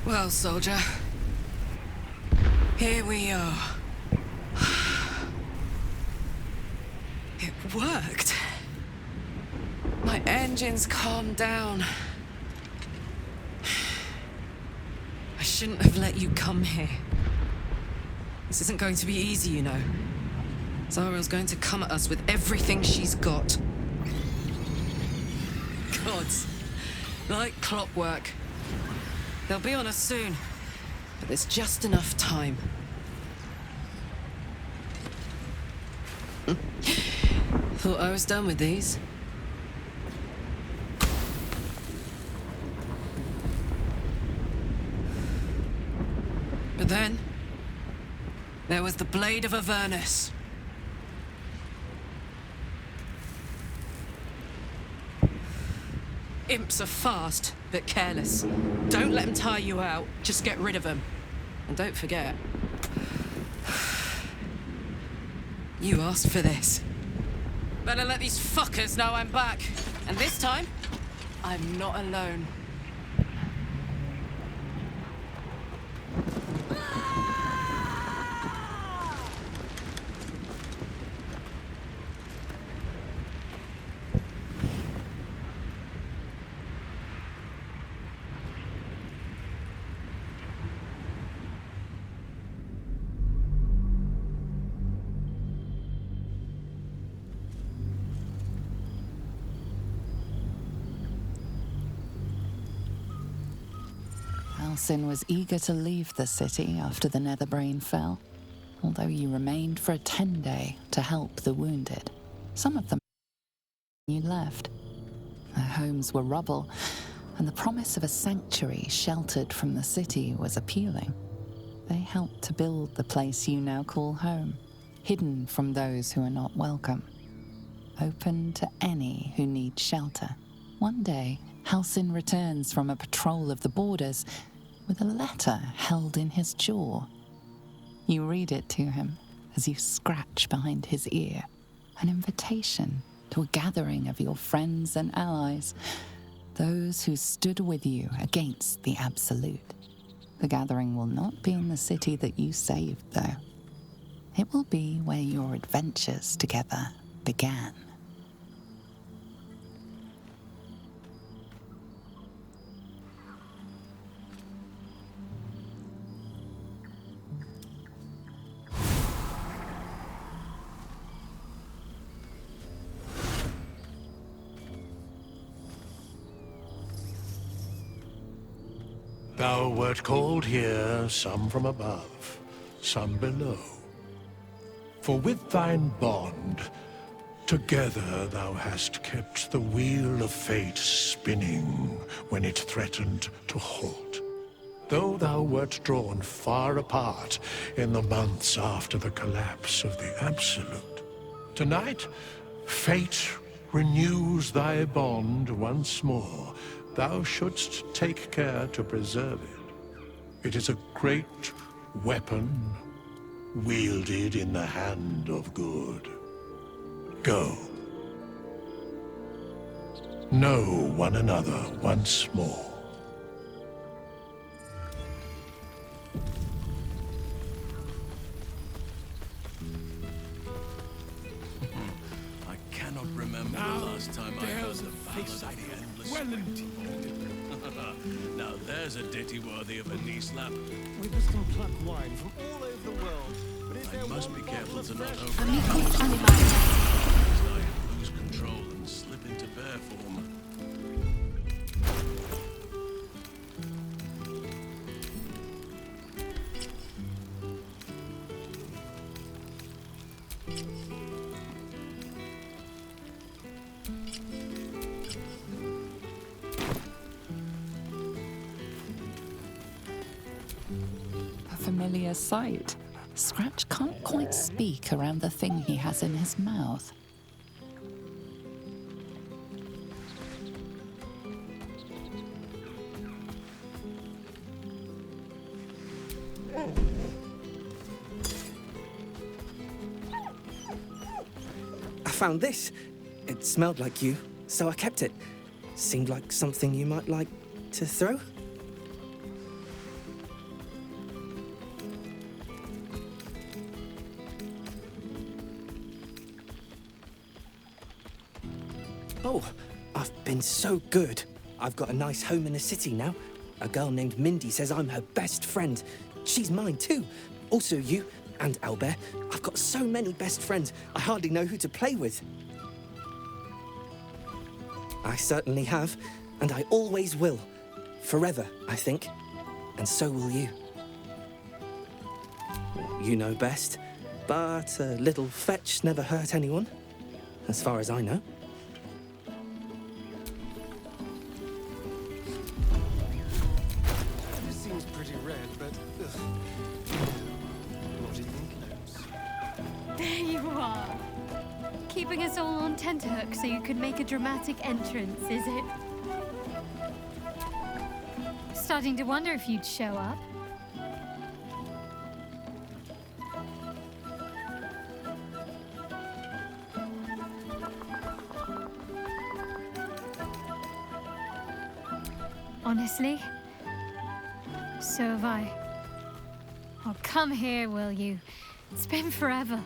Well, soldier, here we are. It worked. My engines calmed down. I shouldn't have let you come here. This isn't going to be easy, you know. Zara's going to come at us with everything she's got. Gods, like clockwork. They'll be on us soon, but there's just enough time. Thought I was done with these. But then, there was the Blade of Avernus. Imps are fast, but careless. Don't let them tire you out, just get rid of them. And don't forget, you asked for this. Better let these fuckers know I'm back. And this time, I'm not alone. Halsin was eager to leave the city after the Netherbrain fell, although he remained for a 10-day to help the wounded. Some of them left. Their homes were rubble, and the promise of a sanctuary sheltered from the city was appealing. They helped to build the place you now call home, hidden from those who are not welcome, open to any who need shelter. One day, Halsin returns from a patrol of the borders with a letter held in his jaw. You read it to him as you scratch behind his ear, an invitation to a gathering of your friends and allies, those who stood with you against the Absolute. The gathering will not be in the city that you saved, though. It will be where your adventures together began. Thou wert called here, some from above, some below. For with thine bond, together thou hast kept the wheel of fate spinning when it threatened to halt. Though thou wert drawn far apart in the months after the collapse of the Absolute, tonight, fate renews thy bond once more. Thou shouldst take care to preserve it. It is a great weapon wielded in the hand of good. Go. Know one another once more. I cannot remember the last time I heard the face of the endless spectacle. Now there's a ditty worthy of a knee slap. We must pluck wine from all over the world. But is I there must one be careful to bottle not of fresh- overindulge. Lest I lose control and slip into bear form. Familiar sight. Scratch can't quite speak around the thing he has in his mouth. I found this. It smelled like you, so I kept it. Seemed like something you might like to throw. Oh, I've been so good. I've got a nice home in the city now. A girl named Mindy says I'm her best friend. She's mine too. Also you and Albert. I've got so many best friends, I hardly know who to play with. I certainly have, and I always will. Forever, I think. And so will you. You know best, but a little fetch never hurt anyone, as far as I know. This seems pretty red, but not even close. There you are. Keeping us all on tenterhooks so you could make a dramatic entrance, is it? Starting to wonder if you'd show up. Honestly, so have I. Oh, come here, will you? It's been forever.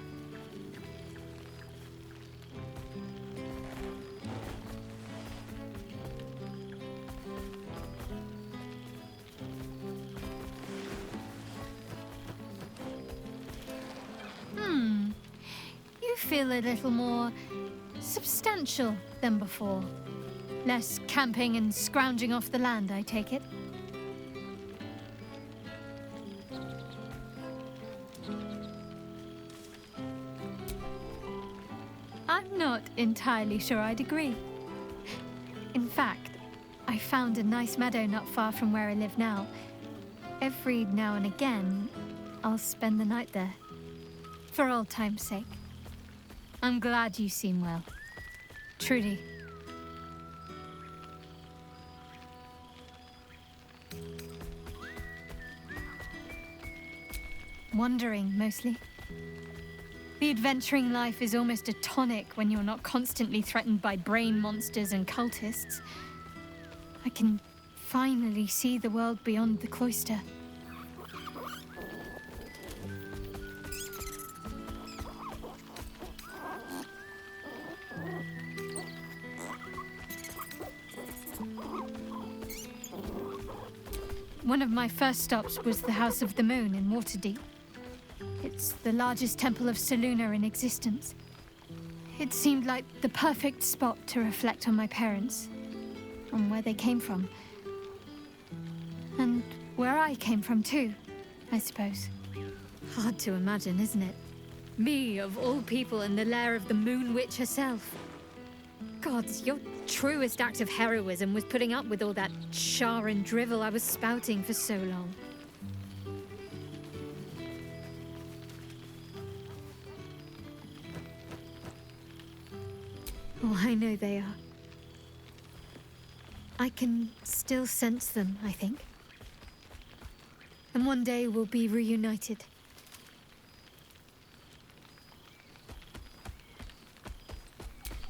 You feel a little more substantial than before. Less camping and scrounging off the land, I take it. I'm not entirely sure I'd agree. In fact, I found a nice meadow not far from where I live now. Every now and again, I'll spend the night there. For old time's sake. I'm glad you seem well. Truly. Wandering, mostly. The adventuring life is almost a tonic when you're not constantly threatened by brain monsters and cultists. I can finally see the world beyond the cloister. One of my first stops was the House of the Moon in Waterdeep. It's the largest temple of Selûne in existence. It seemed like the perfect spot to reflect on my parents, on where they came from. And where I came from too, I suppose. Hard to imagine, isn't it? Me, of all people, in the lair of the Moon Witch herself. Gods, your truest act of heroism was putting up with all that char and drivel I was spouting for so long. Oh, I know they are. I can still sense them, I think. And one day we'll be reunited.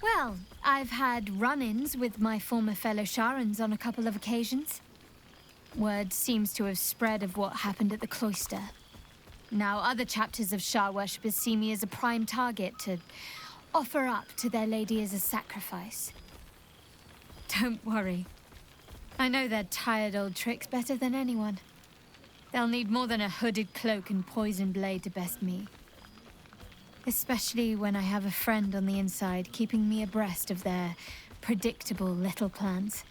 Well, I've had run-ins with my former fellow Sharans on a couple of occasions. Word seems to have spread of what happened at the cloister. Now other chapters of Shar worshippers see me as a prime target to offer up to their lady as a sacrifice. Don't worry. I know their tired old tricks better than anyone. They'll need more than a hooded cloak and poisoned blade to best me. Especially when I have a friend on the inside keeping me abreast of their predictable little plans.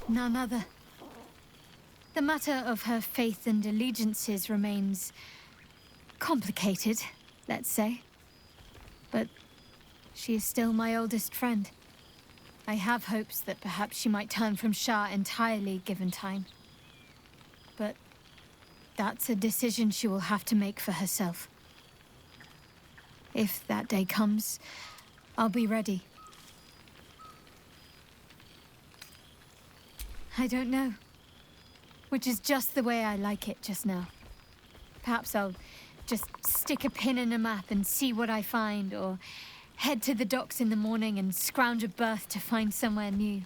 None other. The matter of her faith and allegiances remains complicated, let's say. But she is still my oldest friend. I have hopes that perhaps she might turn from Shar entirely given time. But that's a decision she will have to make for herself. If that day comes, I'll be ready. I don't know. Which is just the way I like it just now. Perhaps I'll just stick a pin in a map and see what I find, or head to the docks in the morning and scrounge a berth to find somewhere new.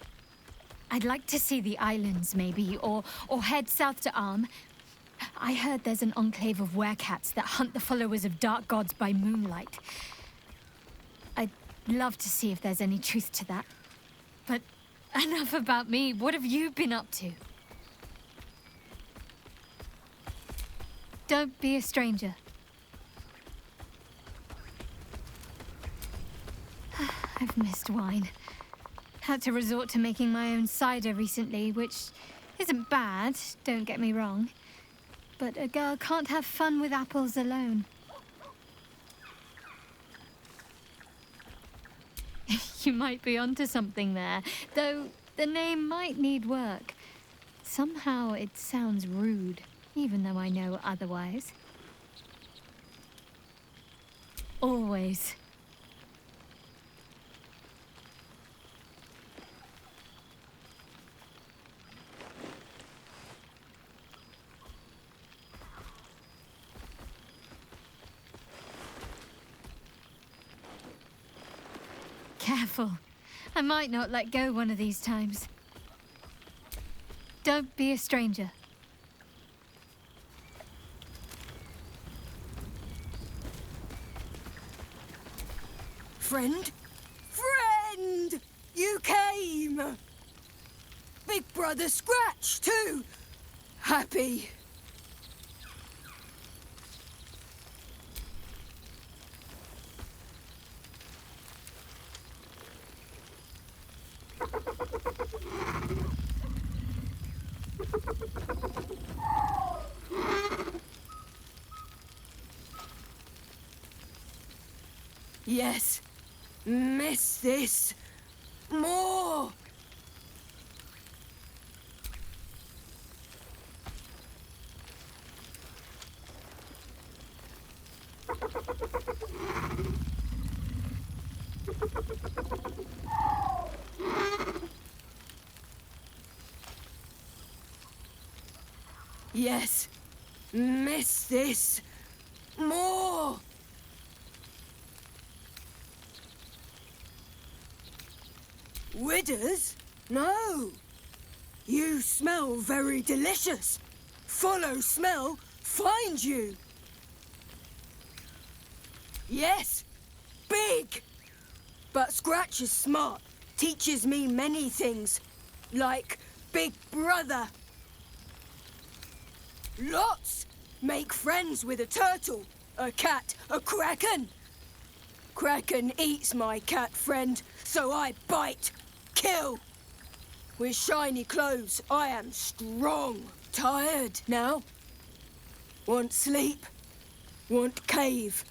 I'd like to see the islands, maybe, or head south to Arm. I heard there's an enclave of werecats that hunt the followers of dark gods by moonlight. love to see if there's any truth to that. But enough about me. What have you been up to? Don't be a stranger. I've missed wine. Had to resort to making my own cider recently, which isn't bad, don't get me wrong. But a girl can't have fun with apples alone. You might be onto something there, though the name might need work. Somehow it sounds rude, even though I know otherwise. Always. Careful. I might not let go one of these times. Don't be a stranger. Friend? Friend! You came! Big Brother Scratch, too! Happy. Yes. Miss this. More. Yes. Miss this. More. Widders? No. You smell very delicious. Follow smell, find you. Yes. Big. But Scratch is smart. Teaches me many things. Like Big Brother. Lots. Make friends with a turtle, a cat, a kraken. Kraken eats my cat friend, so I bite, kill. With shiny clothes, I am strong. Tired now. Want sleep. Want cave.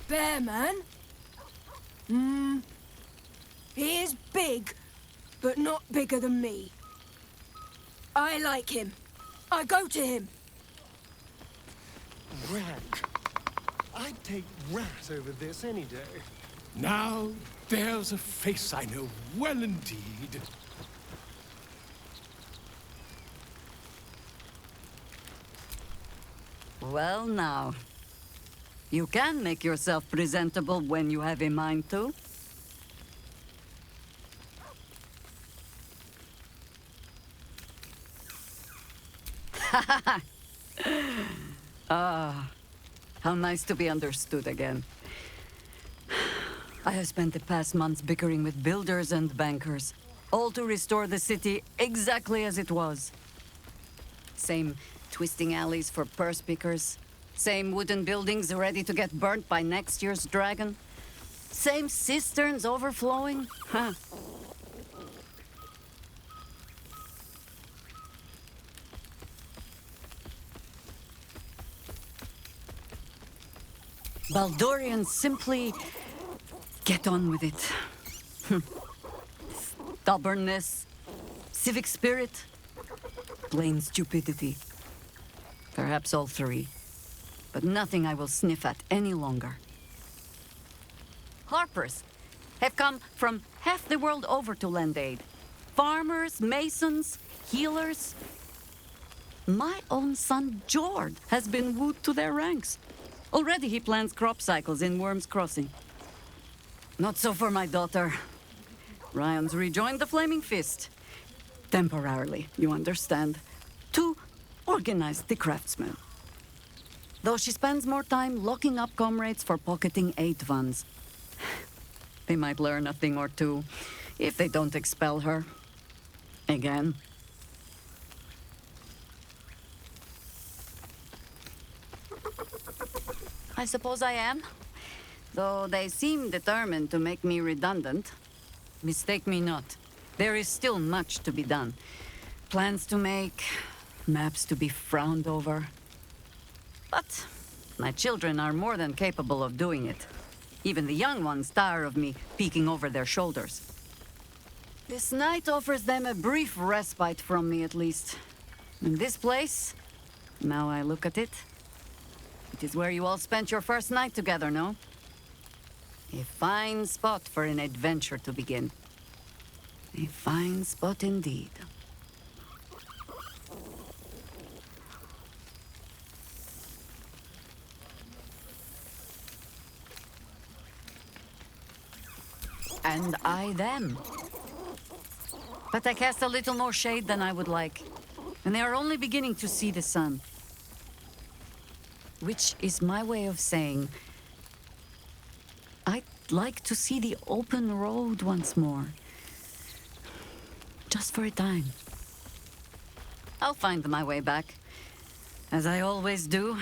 Bear man? He is big, but not bigger than me. I like him. I go to him. Rat. I'd take rat over this any day. Now, there's a face I know well indeed. Well now, you can make yourself presentable when you have a mind to. How nice to be understood again. I have spent the past months bickering with builders and bankers, all to restore the city exactly as it was. Same twisting alleys for purse pickers, same wooden buildings ready to get burnt by next year's dragon, same cisterns overflowing. Huh. Baldurians simply get on with it. Stubbornness, civic spirit, plain stupidity. Perhaps all three, but nothing I will sniff at any longer. Harpers have come from half the world over to lend aid. Farmers, masons, healers. My own son, Jord, has been wooed to their ranks. Already he plans crop cycles in Worm's Crossing. Not so for my daughter. Ryan's rejoined the Flaming Fist. Temporarily, you understand. To organized the craftsmen. Though she spends more time locking up comrades for pocketing 8 ones. They might learn a thing or two if they don't expel her. Again. I suppose I am. Though they seem determined to make me redundant. Mistake me not. There is still much to be done. Plans to make, maps to be frowned over. But my children are more than capable of doing it. Even the young ones tire of me peeking over their shoulders. This night offers them a brief respite from me, at least. And this place, now I look at it, it is where you all spent your first night together, no? A fine spot for an adventure to begin. A fine spot indeed. And I them. But I cast a little more shade than I would like. And they are only beginning to see the sun. Which is my way of saying, I'd like to see the open road once more. Just for a time. I'll find my way back, as I always do.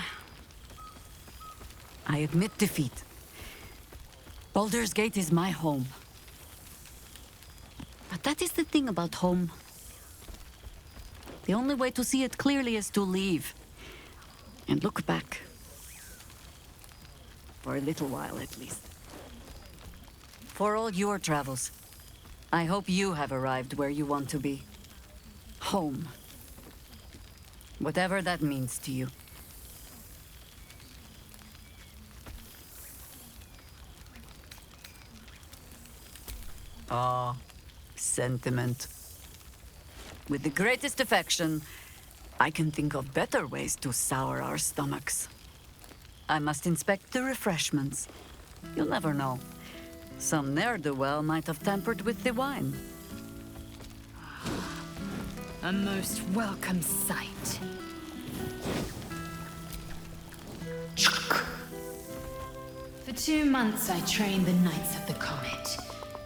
I admit defeat. Baldur's Gate is my home. But that is the thing about home. The only way to see it clearly is to leave. And look back. For a little while, at least. For all your travels, I hope you have arrived where you want to be. Home. Whatever that means to you. Ah, sentiment. With the greatest affection, I can think of better ways to sour our stomachs. I must inspect the refreshments. You'll never know. Some ne'er-do-well might have tampered with the wine. A most welcome sight. For 2 months I trained the Knights of the Comet.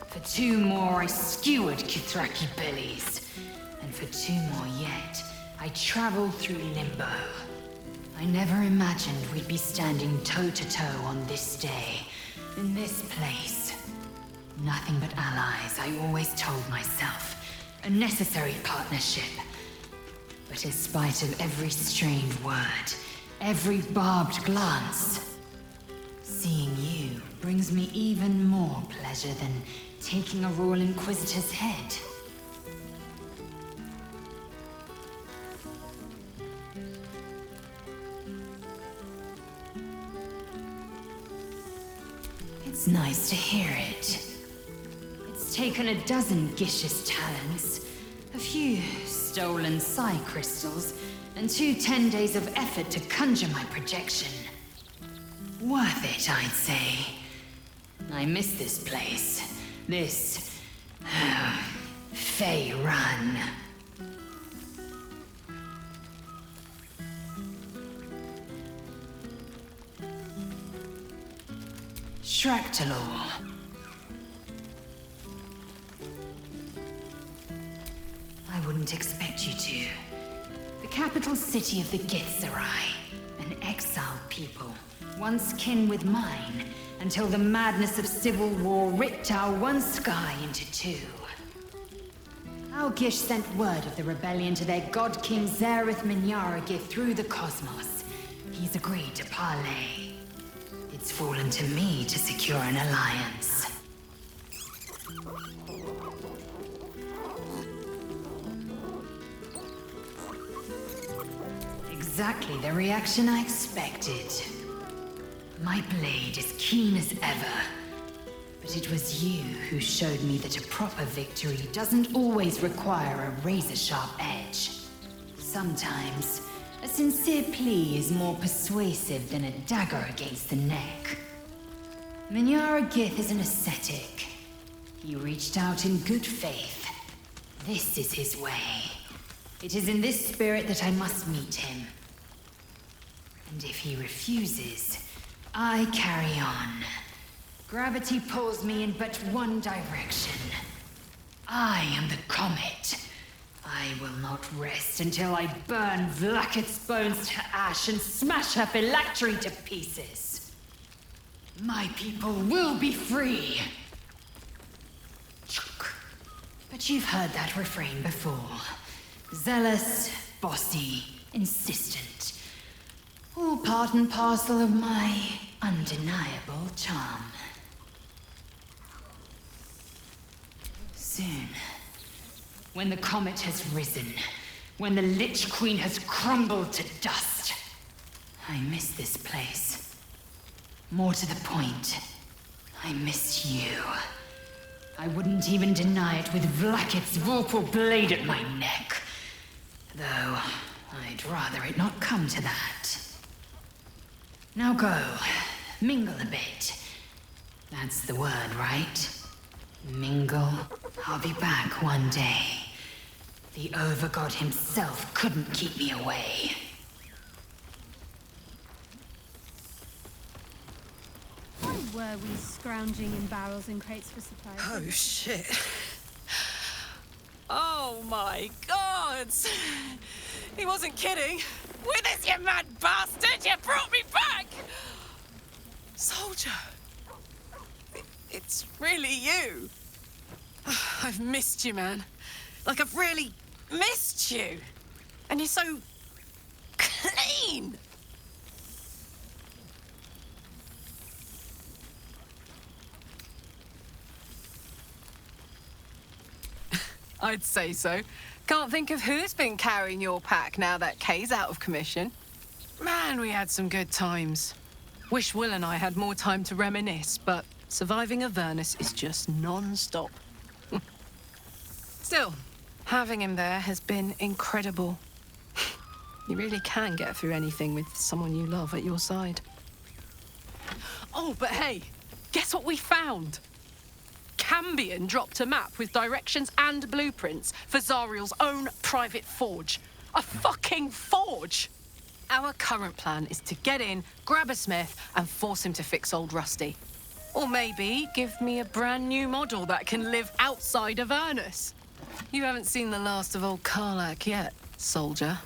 For 2 more I skewered Kithraki bellies. And for 2 more yet, I traveled through Limbo. I never imagined we'd be standing toe-to-toe on this day, in this place. Nothing but allies, I always told myself. A necessary partnership. But in spite of every strained word, every barbed glance, seeing you brings me even more pleasure than taking a Royal Inquisitor's head. It's nice to hear it. It's taken a dozen Gish's talents, a few stolen psi crystals, and 2 10 days of effort to conjure my projection. Worth it, I'd say. I miss this place. This... Fey Run. Shractalor. I wouldn't expect you to. The capital city of the Githzerai, an exiled people, once kin with mine, until the madness of civil war ripped our one sky into 2. Our Gish sent word of the rebellion to their god king Zareth Minyaragith through the cosmos. He's agreed to parley. It's fallen to me to secure an alliance. Exactly the reaction I expected. My blade is keen as ever. But it was you who showed me that a proper victory doesn't always require a razor-sharp edge. Sometimes, a sincere plea is more persuasive than a dagger against the neck. Minyaragith is an ascetic. He reached out in good faith. This is his way. It is in this spirit that I must meet him. And if he refuses, I carry on. Gravity pulls me in but one direction. I am the comet. I will not rest until I burn Vlaakith's bones to ash and smash her phylactery to pieces. My people will be free. But you've heard that refrain before. Zealous, bossy, insistent. All part and parcel of my undeniable charm. Soon, when the comet has risen, when the Lich Queen has crumbled to dust, I miss this place. More to the point, I miss you. I wouldn't even deny it with Vlaakith's vorpal blade at my neck. Though, I'd rather it not come to that. Now go, mingle a bit. That's the word, right? Mingle. I'll be back one day. The Overgod himself couldn't keep me away. Why were we scrounging in barrels and crates for supplies? Oh, shit. Oh, my God! He wasn't kidding. With us, you mad bastard! You brought me back! Soldier. It's really you. I've missed you, man. Like, I've really missed you. And you're so clean. I'd say so. Can't think of who's been carrying your pack now that Kay's out of commission. Man, we had some good times. Wish Will and I had more time to reminisce, but surviving Avernus is just non-stop. Still, having him there has been incredible. You really can get through anything with someone you love at your side. Oh, but hey, guess what we found? Cambion dropped a map with directions and blueprints for Zariel's own private forge. A fucking forge! Our current plan is to get in, grab a smith, and force him to fix old Rusty. Or maybe give me a brand new model that can live outside of Avernus. You haven't seen the last of old Karlach yet, soldier.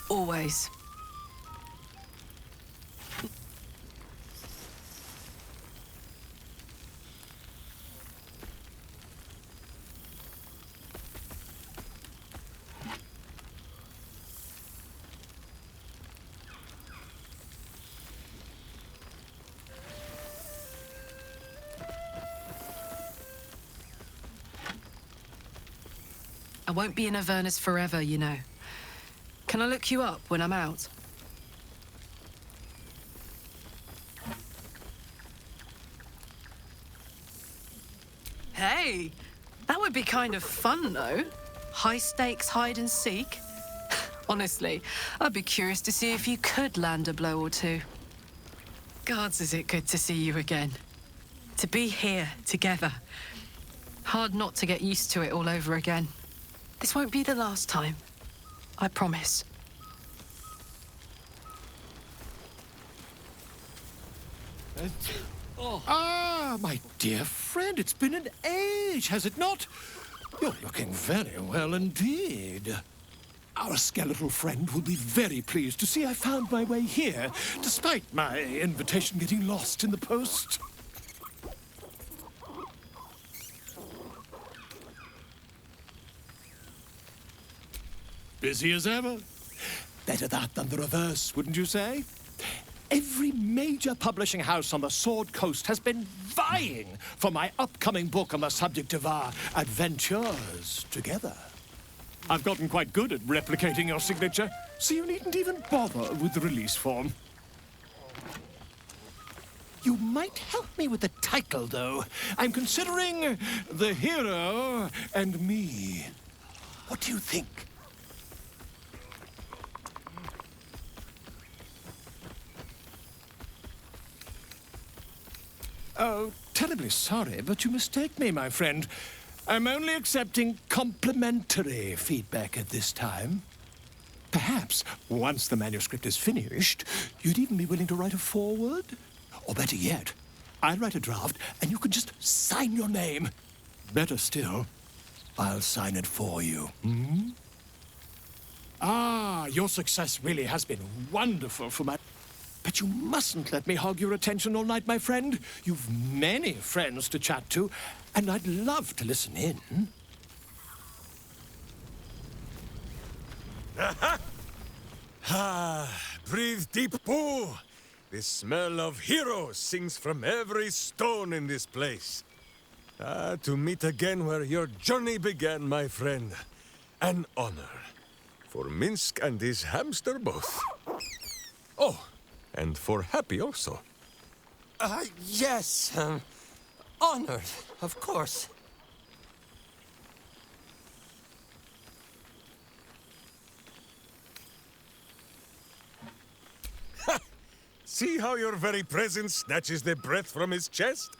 Always. I won't be in Avernus forever, you know. Can I look you up when I'm out? Hey, that would be kind of fun, though. High-stakes hide and seek. Honestly, I'd be curious to see if you could land a blow or two. Gods, is it good to see you again. To be here, together. Hard not to get used to it all over again. This won't be the last time. I promise. Ah, my dear friend, it's been an age, has it not? You're looking very well indeed. Our skeletal friend will be very pleased to see I found my way here, despite my invitation getting lost in the post. Busy as ever. Better that than the reverse, wouldn't you say? Every major publishing house on the Sword Coast has been vying for my upcoming book on the subject of our adventures together. I've gotten quite good at replicating your signature, so you needn't even bother with the release form. You might help me with the title, though. I'm considering The Hero and Me. What do you think? Oh, terribly sorry, but you mistake me, my friend. I'm only accepting complimentary feedback at this time. Perhaps, once the manuscript is finished, you'd even be willing to write a foreword? Or better yet, I'll write a draft and you can just sign your name. Better still, I'll sign it for you. Hmm? Ah, your success really has been wonderful for my... But you mustn't let me hog your attention all night, my friend. You've many friends to chat to, and I'd love to listen in. Breathe deep, Boo. The smell of heroes sings from every stone in this place. To meet again where your journey began, my friend. An honor. For Minsk and his hamster both. Oh, and for Happy also. Yes, honored, of course. See how your very presence snatches the breath from his chest?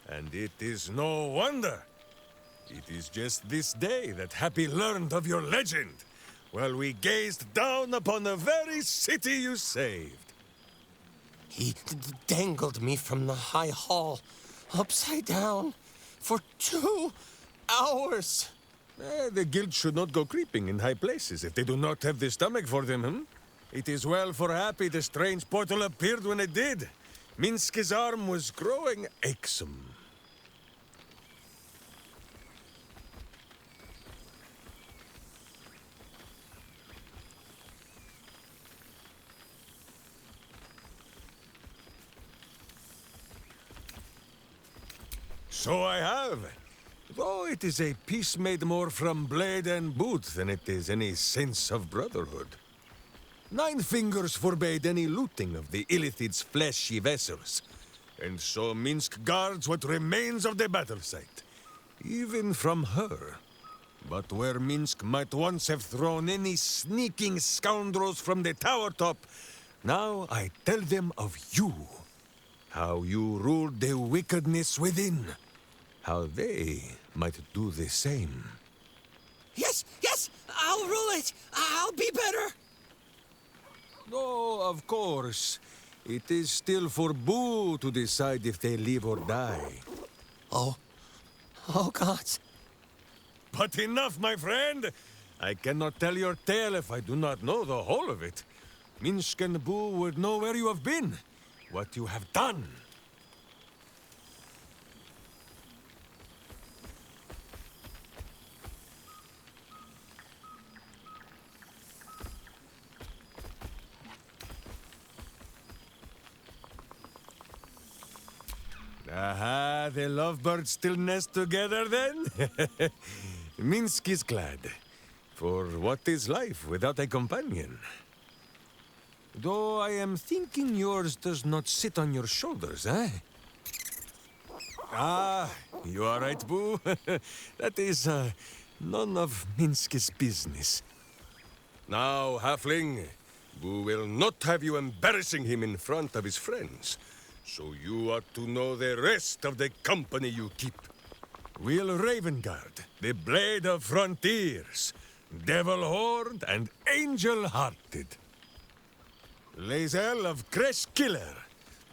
And it is no wonder. It is just this day that Happy learned of your legend, while we gazed down upon the very city you saved. He dangled me from the high hall, upside down, for 2 hours. The guild should not go creeping in high places if they do not have the stomach for them, hmm? It is well for Happy the strange portal appeared when it did. Minsk's arm was growing achesome. So I have. Though it is a peace made more from blade and boot than it is any sense of brotherhood. 9 fingers forbade any looting of the Illithid's fleshy vessels, and so Minsk guards what remains of the battle site, even from her. But where Minsk might once have thrown any sneaking scoundrels from the tower top, now I tell them of you. How you ruled the wickedness within. How they might do the same. Yes, I'll rule it. I'll be better. No, of course. It is still for Boo to decide if they live or die. Oh, gods. But enough, my friend! I cannot tell your tale if I do not know the whole of it. Minsk and Boo would know where you have been, what you have done. Aha, the lovebirds still nest together then? Minsk is glad. For what is life without a companion? Though I am thinking yours does not sit on your shoulders, eh? Ah, you are right, Boo. That is none of Minsk's business. Now, Halfling, Boo will not have you embarrassing him in front of his friends. So you ought to know the rest of the company you keep. Will Ravengard, the Blade of Frontiers, Devil-Horned and Angel-Hearted. Lae'zel of Creshkiller,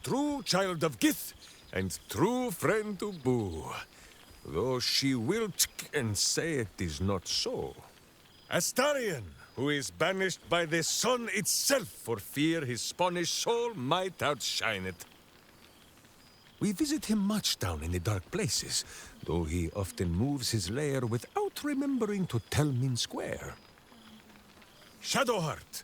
true child of Gith and true friend to Boo. Though she will and say it is not so. Astarion, who is banished by the sun itself for fear his Spanish soul might outshine it. We visit him much down in the dark places, though he often moves his lair without remembering to tell Minsk where. Shadowheart.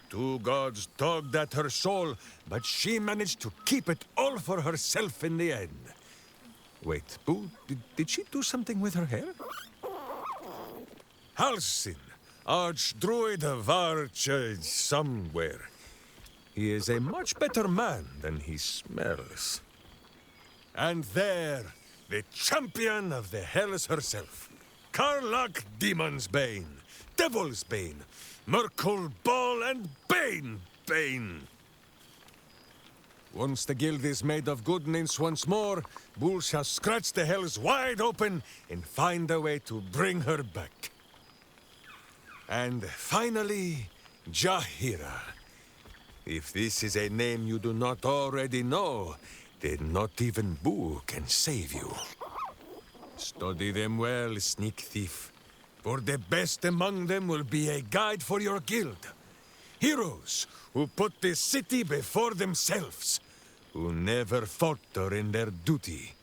2 gods dogged at her soul, but she managed to keep it all for herself in the end. Wait, Boo, did she do something with her hair? Halsin, Archdruid of Arch... somewhere. He is a much better man than he smells. And there, the champion of the Hells herself. Karlach Demon's Bane, Devil's Bane, Merkul Ball and Bane. Once the guild is made of goodness once more, Bull shall scratch the hells wide open and find a way to bring her back. And finally, Jahira. If this is a name you do not already know, then not even Bull can save you. Study them well, sneak thief, for the best among them will be a guide for your guild. Heroes who put the city before themselves, who never falter in their duty.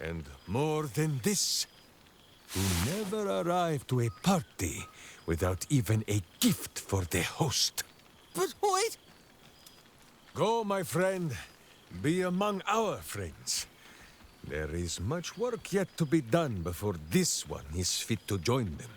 And more than this, who never arrive to a party without even a gift for the host. But wait! Go, my friend. Be among our friends. There is much work yet to be done before this one is fit to join them.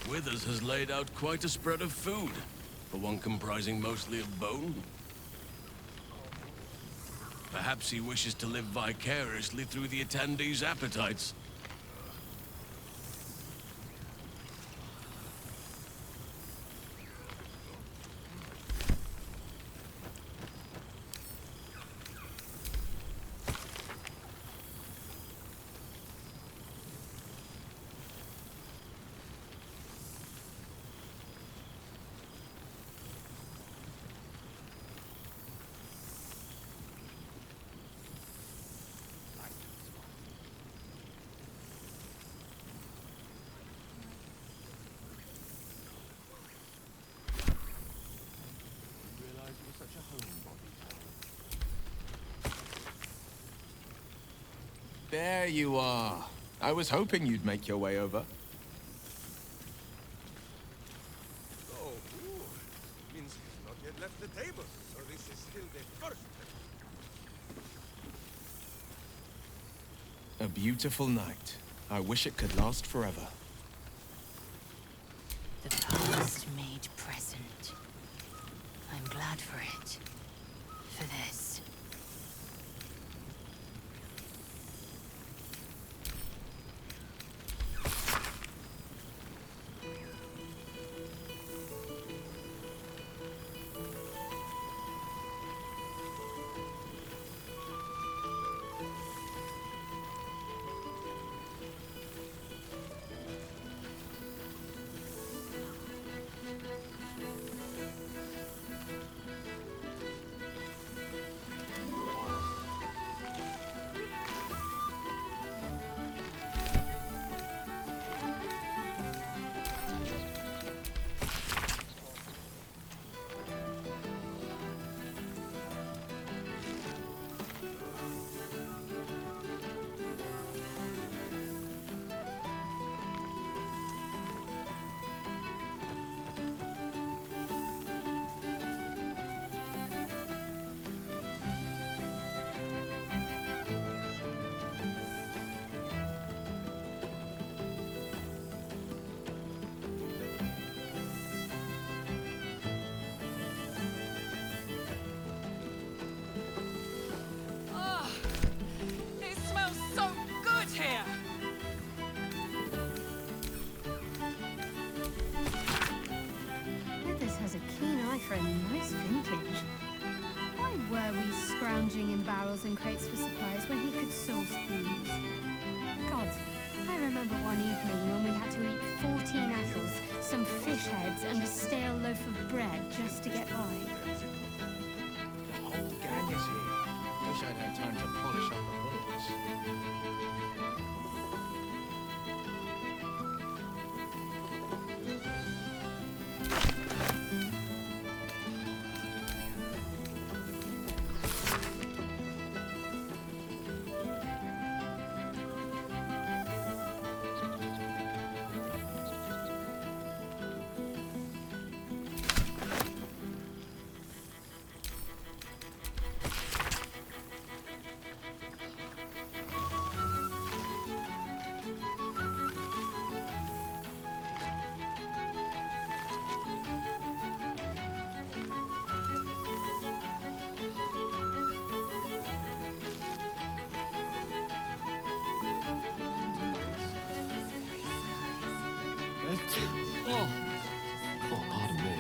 Withers has laid out quite a spread of food, for one comprising mostly of bone. Perhaps he wishes to live vicariously through the attendees' appetites. There you are. I was hoping you'd make your way over. Oh, means he's not yet left the table, so this is still the first. A beautiful night. I wish it could last forever. The past made present. I'm glad for it. For this. For a nice vintage. Why were we scrounging in barrels and crates for supplies when he could source these? God, I remember one evening when we had to eat 14 apples, some fish heads, and a stale loaf of bread just to get by. The whole gang is here. Wish I'd had time to polish up the bullets. Oh, pardon me.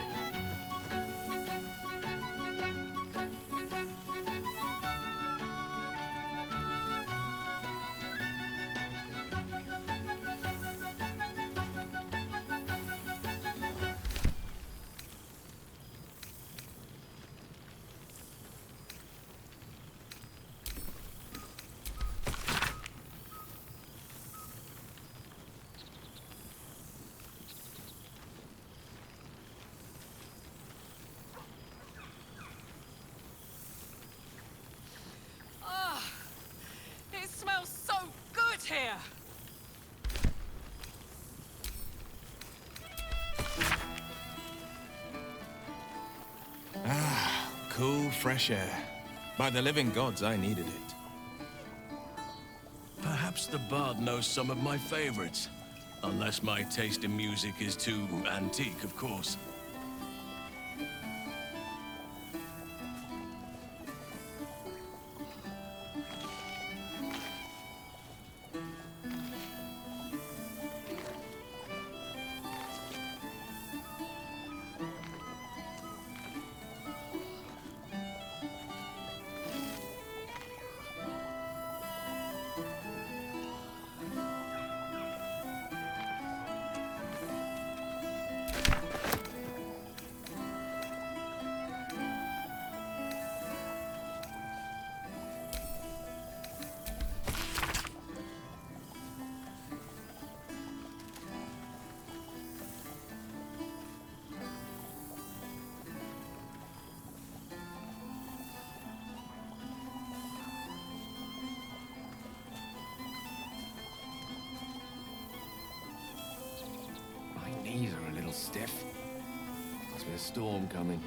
It smells so good here. Cool, fresh air. By the living gods, I needed it. Perhaps the bard knows some of my favorites. Unless my taste in music is too antique, of course. My knees are a little stiff. Must be a storm coming.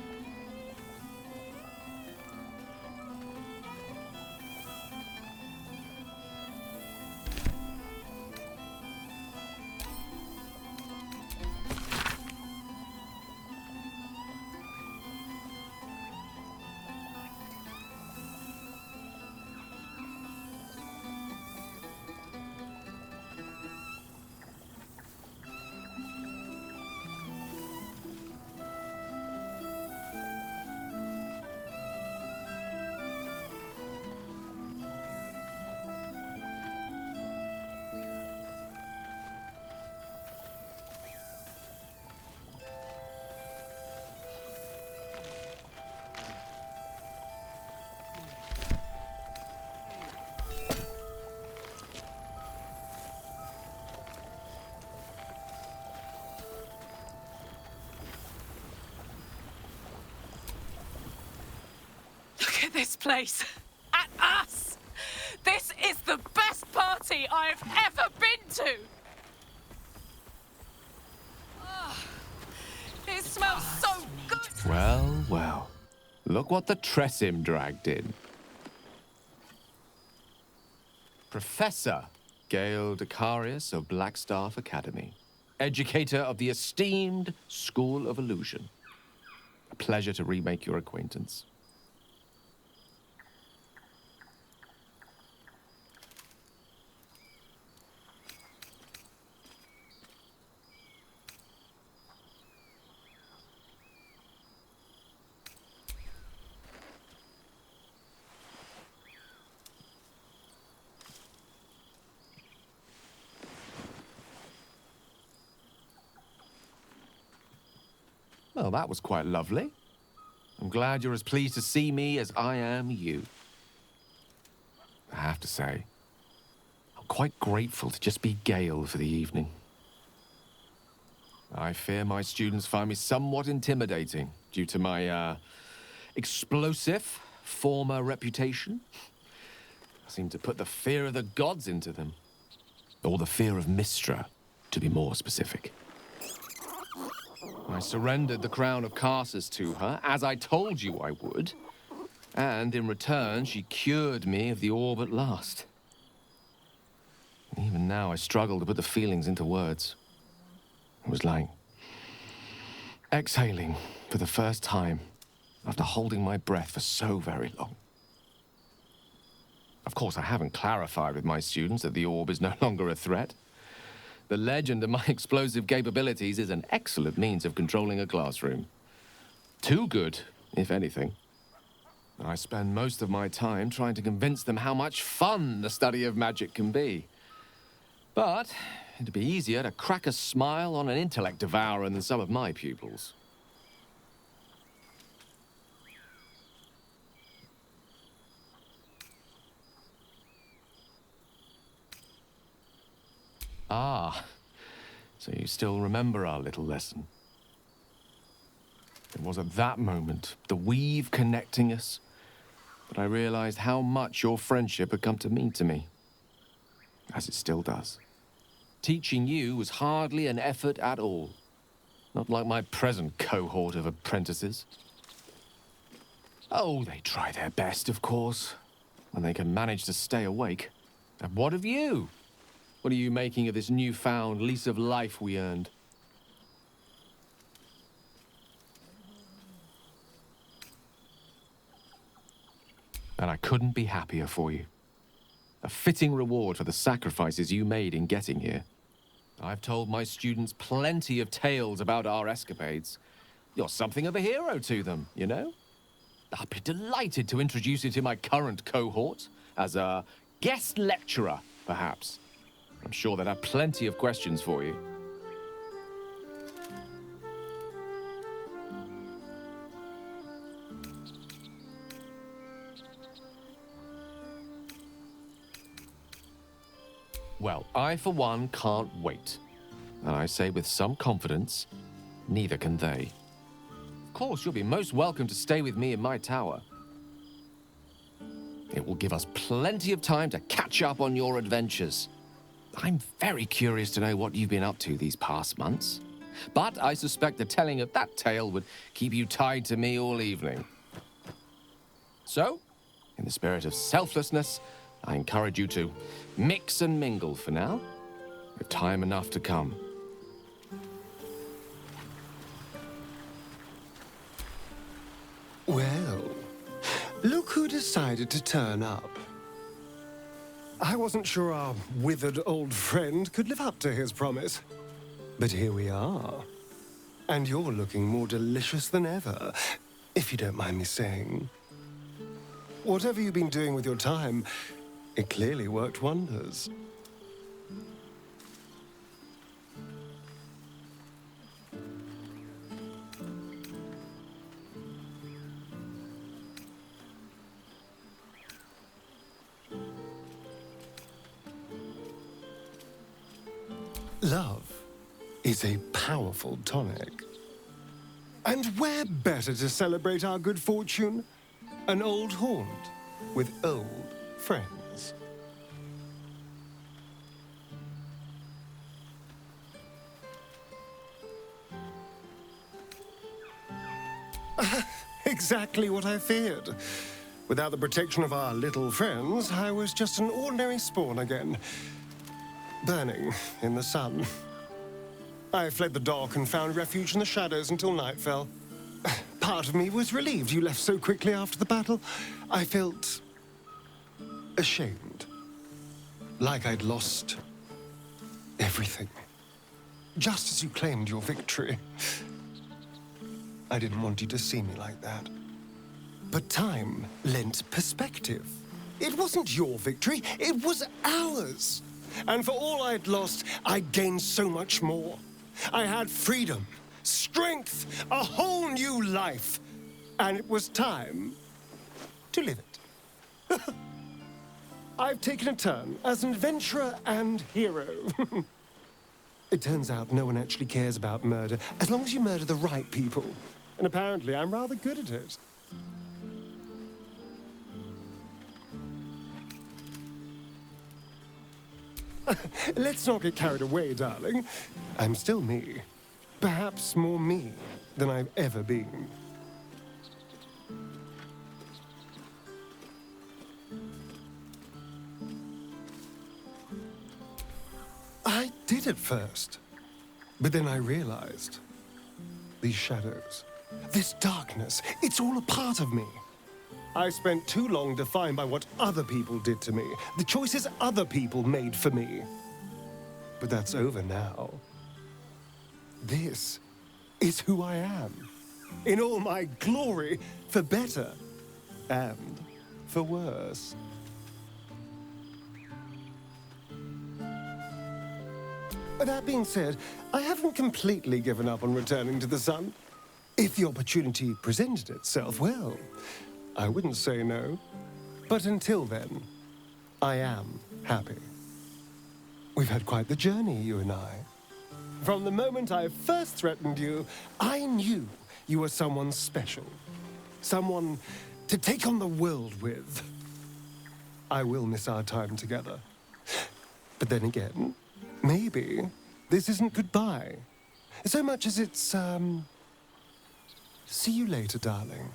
Look at this place. At us. This is the best party I've ever been to. Oh, it smells so good. Well, well. Look what the Tressim dragged in. Professor Gale Decarius of Blackstaff Academy. Educator of the esteemed School of Illusion. A pleasure to remake your acquaintance. Well, that was quite lovely. I'm glad you're as pleased to see me as I am you. I have to say, I'm quite grateful to just be Gale for the evening. I fear my students find me somewhat intimidating due to my, explosive former reputation. I seem to put the fear of the gods into them. Or the fear of Mistra, to be more specific. I surrendered the crown of Carsus to her, as I told you I would. And in return, she cured me of the orb at last. Even now, I struggle to put the feelings into words. It was like exhaling for the first time after holding my breath for so very long. Of course, I haven't clarified with my students that the orb is no longer a threat. The legend of my explosive capabilities is an excellent means of controlling a classroom. Too good, if anything. I spend most of my time trying to convince them how much fun the study of magic can be. But it'd be easier to crack a smile on an intellect devourer than some of my pupils. Ah, so you still remember our little lesson. It was at that moment, the weave connecting us, that I realized how much your friendship had come to mean to me. As it still does. Teaching you was hardly an effort at all. Not like my present cohort of apprentices. Oh, they try their best, of course, when they can manage to stay awake. And what of you? What are you making of this newfound lease of life we earned? And I couldn't be happier for you. A fitting reward for the sacrifices you made in getting here. I've told my students plenty of tales about our escapades. You're something of a hero to them, you know? I'll be delighted to introduce you to my current cohort as a guest lecturer, perhaps. I'm sure they'd have plenty of questions for you. Well, I, for one, can't wait. And I say with some confidence, neither can they. Of course, you'll be most welcome to stay with me in my tower. It will give us plenty of time to catch up on your adventures. I'm very curious to know what you've been up to these past months. But I suspect the telling of that tale would keep you tied to me all evening. So, in the spirit of selflessness, I encourage you to mix and mingle for now, with time enough to come. Well, look who decided to turn up. I wasn't sure our withered old friend could live up to his promise. But here we are. And you're looking more delicious than ever, if you don't mind me saying. Whatever you've been doing with your time, it clearly worked wonders. Love is a powerful tonic. And where better to celebrate our good fortune? An old haunt with old friends. Exactly what I feared. Without the protection of our little friends, I was just an ordinary spawn again. Burning in the sun. I fled the dock and found refuge in the shadows until night fell. Part of me was relieved you left so quickly after the battle. I felt ashamed. Like I'd lost everything. Just as you claimed your victory. I didn't want you to see me like that. But time lent perspective. It wasn't your victory, it was ours. And for all I'd lost, I'd gained so much more. I had freedom, strength, a whole new life. And it was time to live it. I've taken a turn as an adventurer and hero. It turns out no one actually cares about murder, as long as you murder the right people. And apparently I'm rather good at it. Let's not get carried away, darling. I'm still me. Perhaps more me than I've ever been. I did at first. But then I realized these shadows, this darkness, it's all a part of me. I spent too long defined by what other people did to me, the choices other people made for me. But that's over now. This is who I am, in all my glory, for better and for worse. That being said, I haven't completely given up on returning to the sun. If the opportunity presented itself, well, I wouldn't say no. But until then, I am happy. We've had quite the journey, you and I. From the moment I first threatened you, I knew you were someone special. Someone to take on the world with. I will miss our time together. But then again, maybe this isn't goodbye. So much as it's, see you later, darling.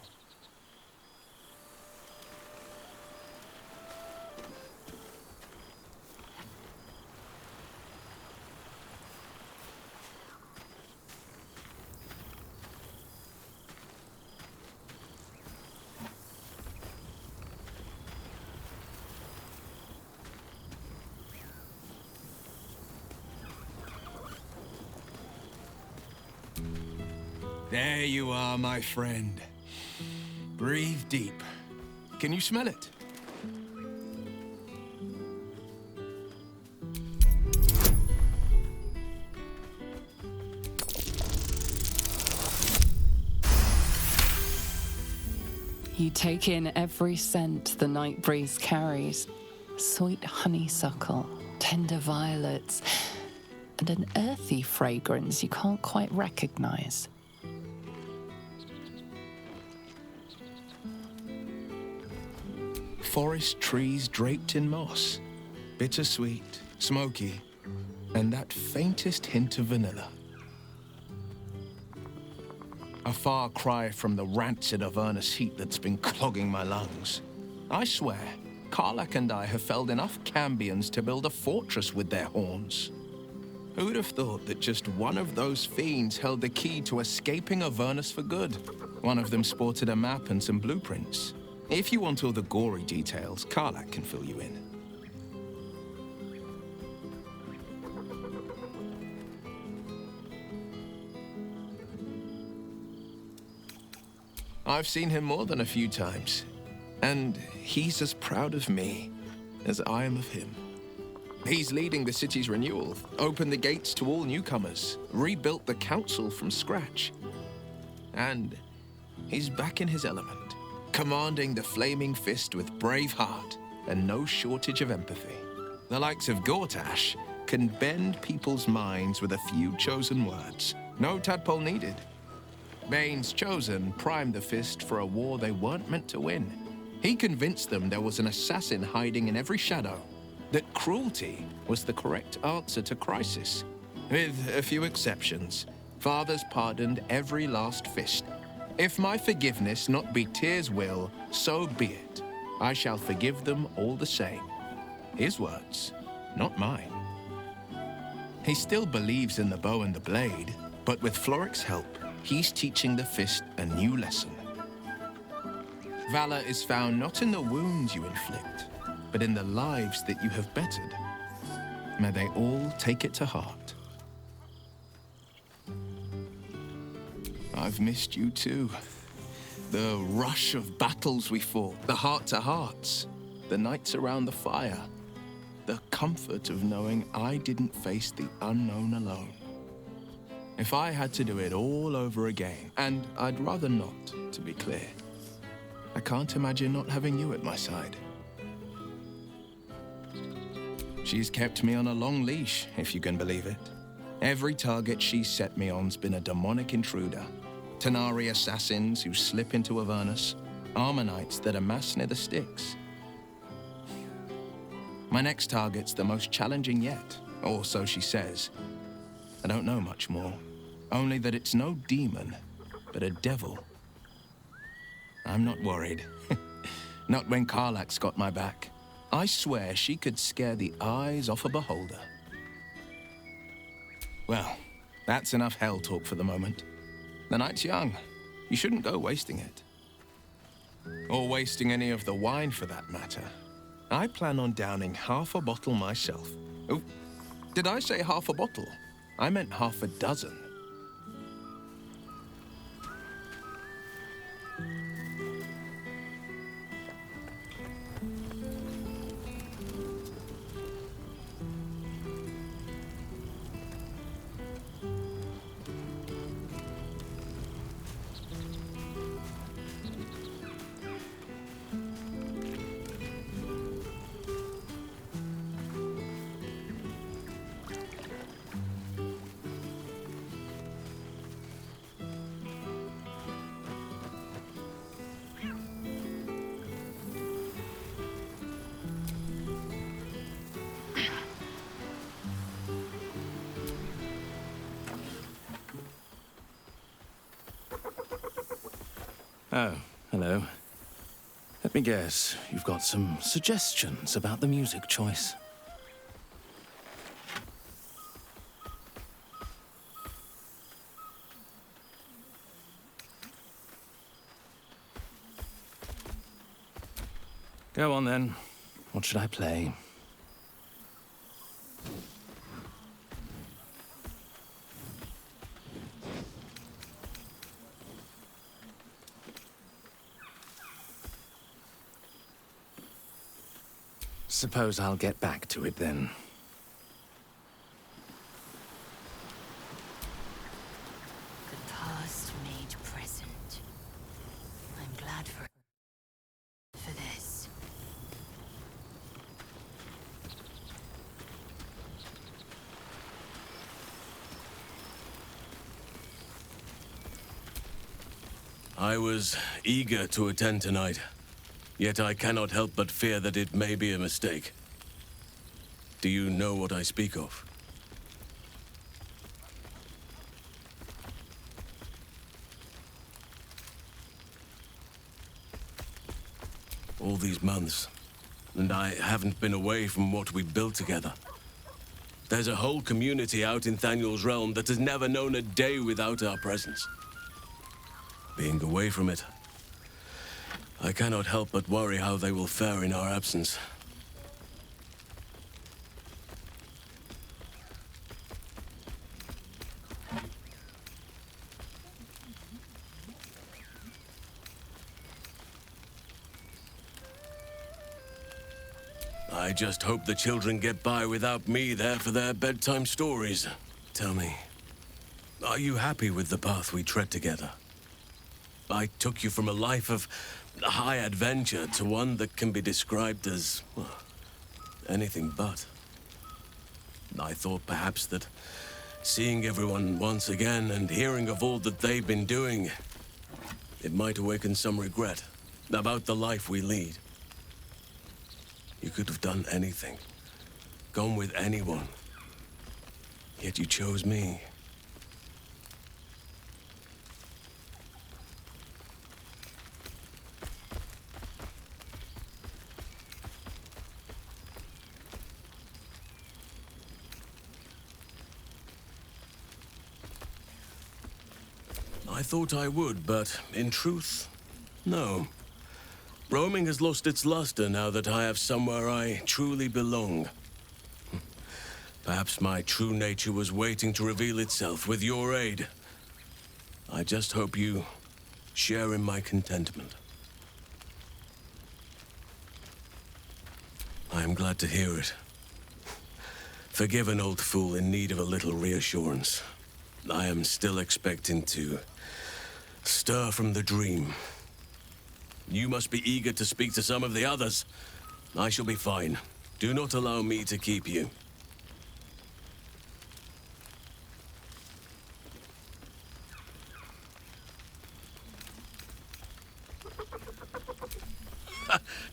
There you are, my friend. Breathe deep. Can you smell it? You take in every scent the night breeze carries. Sweet honeysuckle, tender violets, and an earthy fragrance you can't quite recognize. Forest trees draped in moss, bittersweet, smoky, and that faintest hint of vanilla. A far cry from the rancid Avernus heat that's been clogging my lungs. I swear, Karlach and I have felled enough cambions to build a fortress with their horns. Who'd have thought that just one of those fiends held the key to escaping Avernus for good? One of them sported a map and some blueprints. If you want all the gory details, Karlach can fill you in. I've seen him more than a few times, and he's as proud of me as I am of him. He's leading the city's renewal, opened the gates to all newcomers, rebuilt the council from scratch. And he's back in his element, commanding the Flaming Fist with brave heart and no shortage of empathy. The likes of Gortash can bend people's minds with a few chosen words. No tadpole needed. Bane's Chosen primed the Fist for a war they weren't meant to win. He convinced them there was an assassin hiding in every shadow, that cruelty was the correct answer to crisis. With a few exceptions, fathers pardoned every last fist. If my forgiveness not be Tyr's will, so be it. I shall forgive them all the same. His words, not mine. He still believes in the bow and the blade, but with Floric's help, he's teaching the Fist a new lesson. Valor is found not in the wounds you inflict, but in the lives that you have bettered. May they all take it to heart. I've missed you too. The rush of battles we fought, the heart-to-hearts, the nights around the fire, the comfort of knowing I didn't face the unknown alone. If I had to do it all over again, and I'd rather not, to be clear, I can't imagine not having you at my side. She's kept me on a long leash, if you can believe it. Every target she's set me on's been a demonic intruder. Tanari assassins who slip into Avernus, Armonites that amass near the Styx. My next target's the most challenging yet, or so she says. I don't know much more, only that it's no demon, but a devil. I'm not worried. Not when Karlach's got my back. I swear she could scare the eyes off a beholder. Well, that's enough hell talk for the moment. The night's young. You shouldn't go wasting it. Or wasting any of the wine for that matter. I plan on downing half a bottle myself. Oh, Did I say half a bottle? I meant half a dozen. Oh, hello. Let me guess, you've got some suggestions about the music choice. Go on then. What should I play? Suppose I'll get back to it then. The past made present. I'm glad for this. I was eager to attend tonight. Yet I cannot help but fear that it may be a mistake. Do you know what I speak of? All these months, and I haven't been away from what we built together. There's a whole community out in Thaniel's realm that has never known a day without our presence. Being away from it, I cannot help but worry how they will fare in our absence. I just hope the children get by without me there for their bedtime stories. Tell me, are you happy with the path we tread together? I took you from a life of high adventure to one that can be described as, well, anything but. I thought perhaps that seeing everyone once again and hearing of all that they've been doing, it might awaken some regret about the life we lead. You could have done anything, gone with anyone, yet you chose me. I thought I would, but in truth, no. Roaming has lost its luster now that I have somewhere I truly belong. Perhaps my true nature was waiting to reveal itself with your aid. I just hope you share in my contentment. I am glad to hear it. Forgive an old fool in need of a little reassurance. I am still expecting to stir from the dream. You must be eager to speak to some of the others. I shall be fine. Do not allow me to keep you.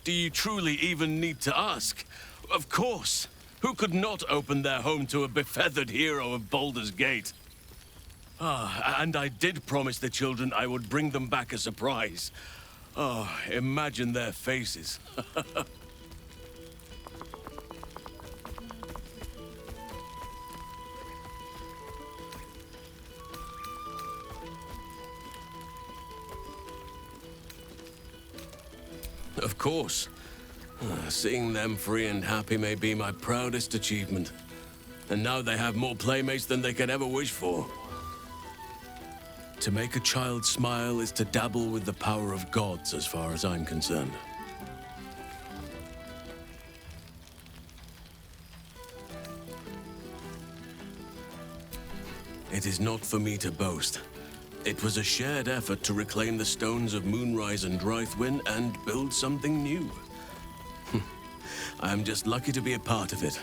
Do you truly even need to ask? Of course. Who could not open their home to a befeathered hero of Baldur's Gate? Ah, and I did promise the children I would bring them back a surprise. Oh, imagine their faces. Of course. Seeing them free and happy may be my proudest achievement. And now they have more playmates than they could ever wish for. To make a child smile is to dabble with the power of gods, as far as I'm concerned. It is not for me to boast. It was a shared effort to reclaim the stones of Moonrise and Drythwin and build something new. I'm just lucky to be a part of it.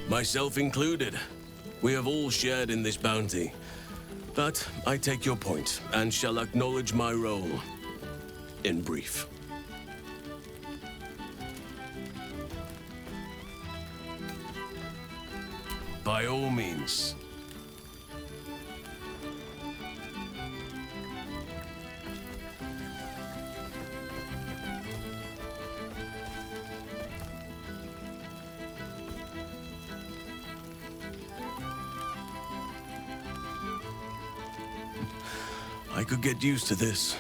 Myself included. We have all shared in this bounty. But I take your point, and shall acknowledge my role. In brief. By all means. I could get used to this.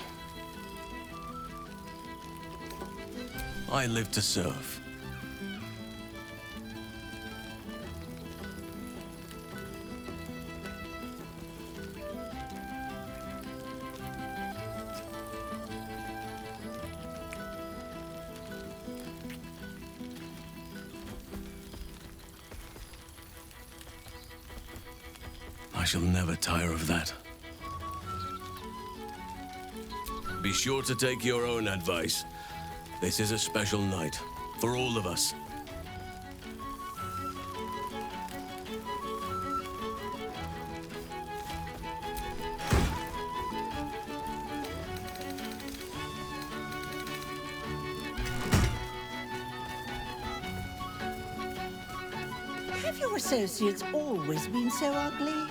I live to serve. I shall never tire of that. Be sure to take your own advice. This is a special night, for all of us. Have your associates always been so ugly?